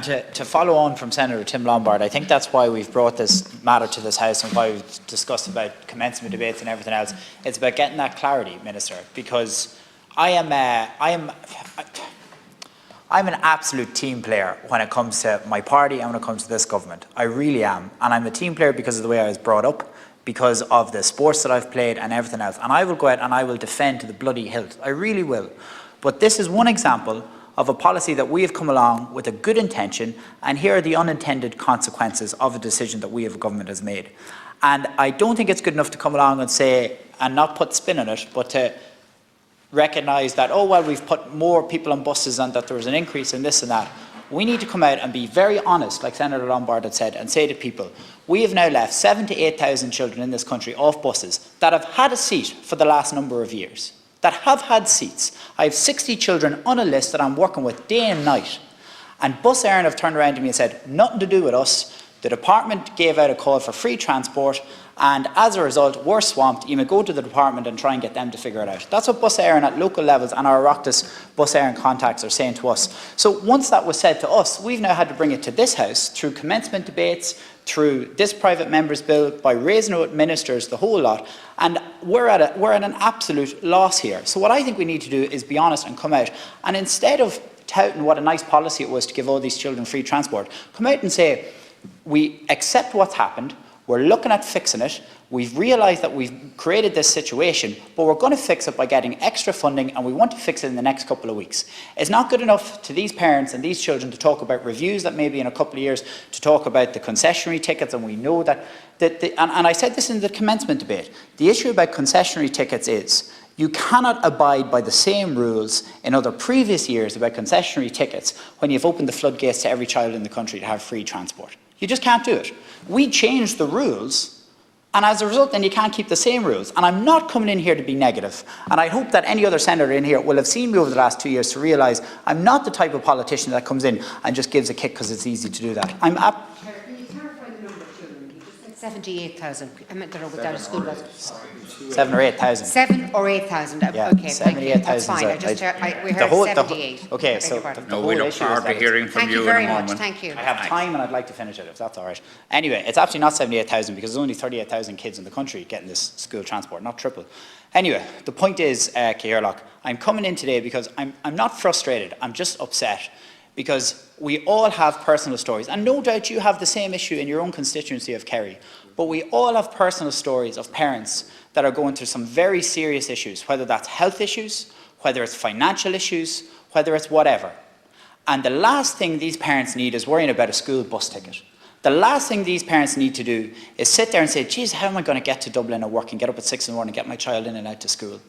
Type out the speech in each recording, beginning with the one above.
And to follow on from Senator Tim Lombard, I think that's why we've brought this matter to this House and why we've discussed about commencement debates and everything else. It's about getting that clarity, Minister, because I'm an absolute team player when it comes to my party and when it comes to this government. I really am. And I'm a team player because of the way I was brought up, because of the sports that I've played and everything else. And I will go out and I will defend to the bloody hilt. I really will. But this is one example of a policy that we have come along with a good intention, and here are the unintended consequences of a decision that we as a government has made. And I don't think it's good enough to come along and say, and not put spin on it, but to recognise that, oh, well, we've put more people on buses and that there was an increase in this and that. We need to come out and be very honest, like Senator Lombard had said, and say to people, we have now left 7,000 to 8,000 children in this country off buses that have had a seat for the last number of years, that have had seats. I have 60 children on a list that I'm working with day and night. And Bus Éireann have turned around to me and said, nothing to do with us. The department gave out a call for free transport, and as a result, we're swamped. You may go to the department and try and get them to figure it out. That's what Bus Éireann at local levels and our Oireachtas Bus Éireann contacts are saying to us. So once that was said to us, we've now had to bring it to this House through commencement debates, through this private member's bill, by raising it with ministers, the whole lot. And we're at an absolute loss here. So what I think we need to do is be honest and come out. And instead of touting what a nice policy it was to give all these children free transport, come out and say, we accept what's happened, we're looking at fixing it, we've realised that we've created this situation, but we're going to fix it by getting extra funding, and we want to fix it in the next couple of weeks. It's not good enough to these parents and these children to talk about reviews that maybe in a couple of years, to talk about the concessionary tickets, and we know that, and I said this in the commencement debate, the issue about concessionary tickets is, you cannot abide by the same rules in other previous years about concessionary tickets when you've opened the floodgates to every child in the country to have free transport. You just can't do it. We changed the rules, and as a result then you can't keep the same rules. And I'm not coming in here to be negative, and I hope that any other senator in here will have seen me over the last 2 years to realise I'm not the type of politician that comes in and just gives a kick because it's easy to do that. Can you clarify the number of children? You just said 78,000. I meant to know without a school bus. 7 or 8,000. 7 or 8,000. Yeah, okay, 78,000. that's fine. We heard 78. Okay, so the whole we look issue forward to hearing from you in a moment. Thank you very much. Thank you. I have time and I'd like to finish it if that's all right. Anyway, it's actually not 78,000 because there's only 38,000 kids in the country getting this school transport, not triple. Anyway, the point is, Caherlock, I'm coming in today because I'm not frustrated, I'm just upset. Because we all have personal stories, and no doubt you have the same issue in your own constituency of Kerry, but we all have personal stories of parents that are going through some very serious issues, whether that's health issues, whether it's financial issues, whether it's whatever. And the last thing these parents need is worrying about a school bus ticket. The last thing these parents need to do is sit there and say, geez, how am I going to get to Dublin at work and get up at 6 in the morning and get my child in and out to school?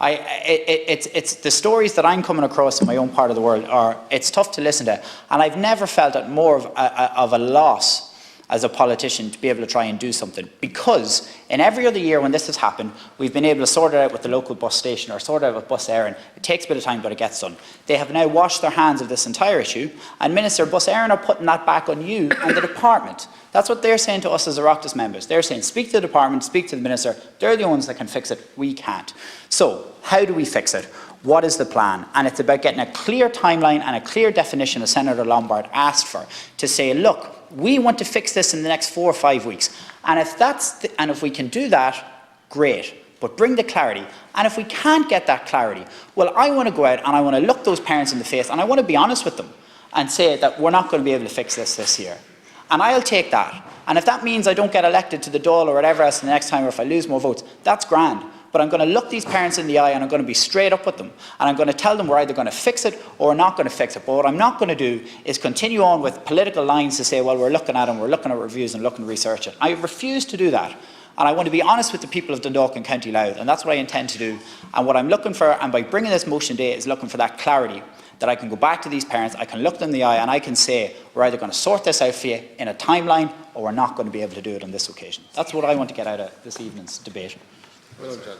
It's the stories that I'm coming across in my own part of the world it's tough to listen to, and I've never felt it more of a loss as a politician to be able to try and do something, because in every other year when this has happened, we've been able to sort it out with the local bus station or sort it out with Bus Éireann. It takes a bit of time, but it gets done. They have now washed their hands of this entire issue, and Minister, Bus Éireann are putting that back on you and the department. That's what they're saying to us as Oireachtas members. They're saying, speak to the department, speak to the Minister. They're the ones that can fix it. We can't. So, how do we fix it? What is the plan? And it's about getting a clear timeline and a clear definition, as Senator Lombard asked for, to say, look, we want to fix this in the next 4 or 5 weeks. And if we can do that, great. But bring the clarity. And if we can't get that clarity, well, I want to go out and I want to look those parents in the face and I want to be honest with them and say that we're not going to be able to fix this year. And I'll take that. And if that means I don't get elected to the Dáil or whatever else the next time, or if I lose more votes, that's grand. But I'm going to look these parents in the eye and I'm going to be straight up with them. And I'm going to tell them we're either going to fix it or we're not going to fix it. But what I'm not going to do is continue on with political lines to say, well, we're looking at them, we're looking at reviews and looking to research it. I refuse to do that. And I want to be honest with the people of Dundalk and County Louth, and that's what I intend to do. And what I'm looking for, and by bringing this motion today, is looking for that clarity, that I can go back to these parents, I can look them in the eye and I can say, we're either going to sort this out for you in a timeline or we're not going to be able to do it on this occasion. That's what I want to get out of this evening's debate. Well done.